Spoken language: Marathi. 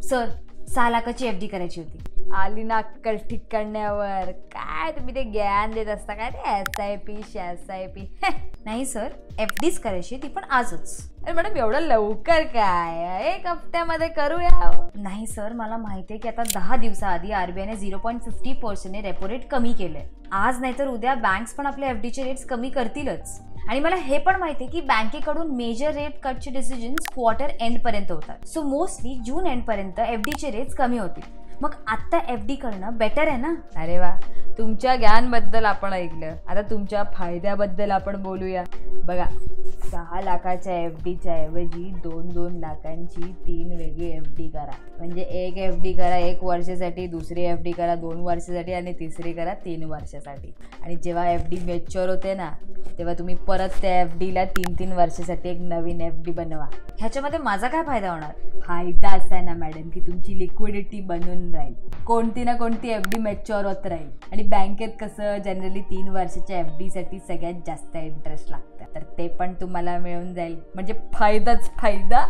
सर 6 लाखाची FD करायची होती. आली ना अक्कल ठिकाण्यावर. काय तुम्ही ते ज्ञान देत असता काय ते SIP SIP. नाही सर, FDच करायची ती पण आजच. अरे मॅडम एवढं लवकर काय, 1 हफ्त्यामध्ये करूया. नाही सर, मला माहिती आहे की आता 10 दिवसाआधी RBIने 0.50% रेपो रेट कमी केलंय. आज नाही तर उद्या बँक्स पण आपल्या FDचे रेट्स कमी करतीलच. आणि मला हे पण माहिती आहे की बँकेकडून मेजर रेट कटचे डिसिजन्स क्वार्टर एंड पर्यंत होतात. सो मोस्टली जून एंड पर्यंत FDचे रेट्स कमी होतील. मग आता FD करणं बेटर आहे ना. अरे वा, तुमच्या ज्ञानबद्दल आपण ऐकलं. आता तुमच्या फायद्याबद्दल आपण बोलूया. बघा, 6 लाखाच्या FDच्या ऐवजी 2-2 लाखांची 3 वेगळी FD करा. म्हणजे एक FD करा 1 वर्षासाठी, दुसरी FD करा 2 वर्षासाठी आणि तिसरी करा 3 वर्षासाठी. आणि जेव्हा FD मॅच्युअर होते ना, तेव्हा तुम्ही परत त्या FDला 3-3 वर्षासाठी एक नवीन FD बनवा. ह्याच्यामध्ये माझा काय फायदा होणार? फायदा असा आहे ना मॅडम की तुमची लिक्विडिटी बनून राहील. कोणती ना कोणती FD मॅच्युअर होत राहील. आणि बँकेत कसं जनरली 3 वर्षाच्या FDसाठी सगळ्यात जास्त इंटरेस्ट लागतं, तर ते पण तुम्हाला मिळून जाईल. म्हणजे फायदाच फायदा.